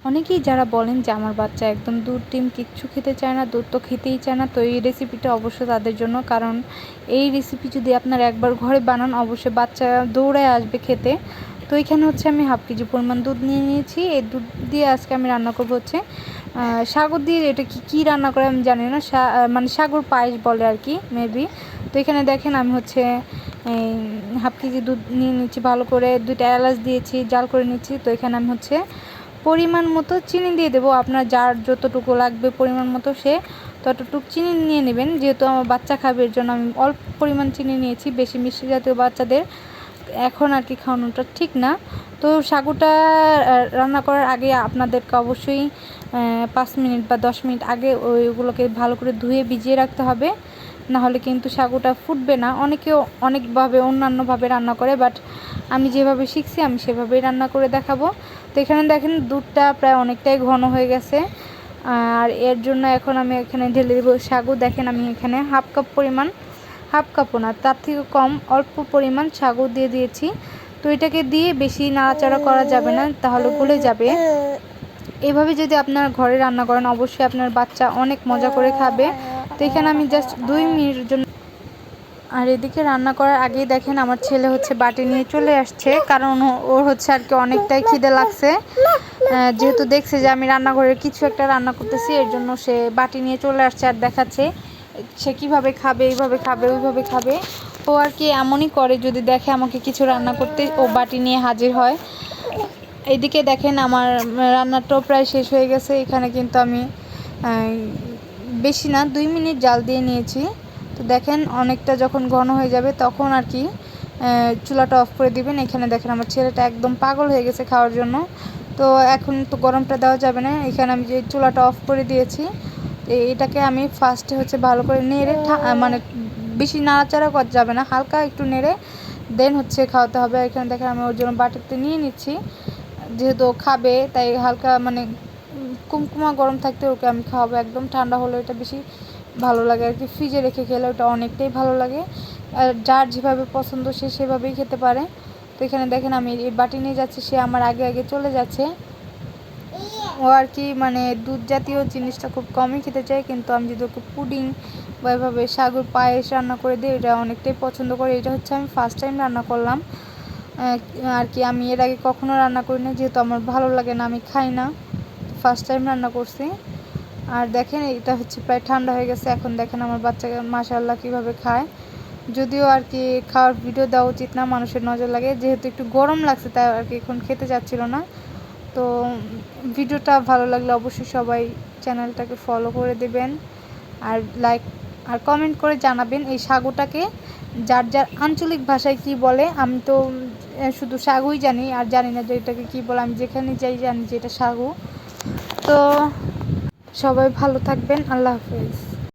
অনেকেই যারা বলেন যে আমার বাচ্চা একদম দুধ ডিম কিচ্ছু খেতে চায় না, দুধ তো খেতেই চায় না, তো এই রেসিপিটা অবশ্য তাদের জন্য। কারণ এই রেসিপি যদি আপনারা একবার ঘরে বানান অবশ্যই বাচ্চা দৌড়ায় আসবে খেতে। তো এখানে হচ্ছে আমি হাফ কেজি পরিমাণ দুধ নিয়ে নিয়েছি। এই দুধ দিয়ে আজকে আমি রান্না করবো হচ্ছে সাগর দিয়ে। এটা কী রান্না করে আমি জানি না, মানে সাগর পায়েস বলে আর কি মেবি। তো এখানে দেখেন আমি হচ্ছে হাফ কেজি দুধ নিয়ে নিচ্ছি, ভালো করে 2টা এলাচ দিয়েছি, জাল করে নিচ্ছি। তো এখানে আমি হচ্ছে পরিমাণ মতো চিনি দিয়ে দেবো। আপনার যার যতটুকু লাগবে পরিমাণ মতো সে ততটুকু চিনি নিয়ে নেবেন। যেহেতু আমার বাচ্চা খাবে এর জন্য আমি অল্প পরিমাণ চিনি নিয়েছি, বেশি মিষ্টি জাতীয় বাচ্চাদের এখন আর কি খাওয়ানোটা ঠিক না। তো সাগুটা রান্না করার আগে আপনাদেরকে অবশ্যই 5 মিনিট বা 10 মিনিট আগে ওইগুলোকে ভালো করে ধুয়ে ভিজিয়ে রাখতে হবে, নাহলে কিন্তু সাগুটা ফুটবে না। অনেকেও অনেকভাবে অন্যান্যভাবে রান্না করে, বাট আমি যেভাবে শিখছি আমি সেভাবেই রান্না করে দেখাবো। তো এখানে দেখেন দুধটা প্রায় অনেকটাই ঘন হয়ে গেছে, আর এর জন্য এখন আমি এখানে ঢেলে দেবো সাগু। দেখেন আমি এখানে হাফ কাপও না, তার থেকে কম অল্প পরিমাণ সাগু দিয়ে দিয়েছি। তো এটাকে দিয়ে বেশি নাড়াচাড়া করা যাবে না, তাহলে গলে যাবে। এভাবে যদি আপনার ঘরে রান্না করেন অবশ্যই আপনার বাচ্চা অনেক মজা করে খাবে। তো এখানে আমি জাস্ট 2 মিনিটের জন্য। আর এদিকে রান্না করার আগেই দেখেন আমার ছেলে হচ্ছে বাটি নিয়ে চলে আসছে, কারণ ওর হচ্ছে আর কি অনেকটাই খিদে লাগছে। যেহেতু দেখছে যে আমি রান্নাঘরের কিছু একটা রান্না করতেছি, এর জন্য সে বাটি নিয়ে চলে আসছে আর দেখাচ্ছে সে কীভাবে খাবে, এইভাবে খাবে, ওইভাবে খাবে। ও আর কি এমনই করে, যদি দেখে আমাকে কিছু রান্না করতে ও বাটি নিয়ে হাজির হয়। এইদিকে দেখেন আমার রান্নাটাও প্রায় শেষ হয়ে গেছে। এখানে কিন্তু আমি বেশি না 2 মিনিট জাল দিয়ে নিয়েছি। তো দেখেন অনেকটা যখন ঘন হয়ে যাবে তখন আর কি চুলাটা অফ করে দিবেন। এখানে দেখেন আমার ছেলেটা একদম পাগল হয়ে গেছে খাওয়ার জন্য। তো এখন তো গরমটা দেওয়া যাবে না, এখানে আমি যে চুলাটা অফ করে দিয়েছি। এটাকে আমি ফার্স্টে হচ্ছে ভালো করে নেড়ে, মানে বেশি নাড়াচাড়া করা যাবে না, হালকা একটু নেড়ে দেন হচ্ছে খাওয়াতে হবে। এখানে দেখেন আমি ওর জন্য বাটিতে নিয়ে নিচ্ছি, যেহেতু খাবে তাই হালকা মানে কুমকুমা গরম থাকতে ওকে আমি খাওয়াবো। একদম ঠান্ডা হলে এটা বেশি ভালো লাগে আর কি, ফ্রিজে রেখে খেলে ওটা অনেকটাই ভালো লাগে। আর যার যেভাবে পছন্দ সে সেভাবেই খেতে পারে। তো এখানে দেখেন আমি এই বাটি নিয়ে যাচ্ছি, সে আমার আগে আগে চলে যাচ্ছে। ও আর কি মানে দুধ জাতীয় জিনিসটা খুব কমই খেতে চায়, কিন্তু আমি যদি ওকে পুডিং বা এভাবে সাগর পায়েস রান্না করে দিই এটা অনেকটাই পছন্দ করে। এটা হচ্ছে আমি ফার্স্ট টাইম রান্না করলাম আর কি, আমি এর আগে কখনো রান্না করি না, যেহেতু আমার ভালো লাগে না, আমি খাই না, ফার্স্ট টাইম রান্না করছি। আর দেখেন এটা হচ্ছে প্রায় ঠান্ডা হয়ে গেছে। এখন দেখেন আমার বাচ্চাকে মাশাআল্লাহ কীভাবে খায়। যদিও আর কি খাওয়ার ভিডিও দেওয়া উচিত না, মানুষের নজর লাগে, যেহেতু একটু গরম লাগছে তাই আর কি এখন খেতে যাচ্ছিল না। তো ভিডিওটা ভালো লাগলে অবশ্যই সবাই চ্যানেলটাকে ফলো করে দেবেন, আর লাইক আর কমেন্ট করে জানাবেন এই সাগুটাকে যার যার আঞ্চলিক ভাষায় কি বলে। আমি তো শুধু সাগুই জানি, আর জানি না যে এটাকে কী বলে। আমি যেখানে যাই জানি যে এটা সাগু। তো সবাই ভালো থাকবেন, আল্লাহ হাফেজ।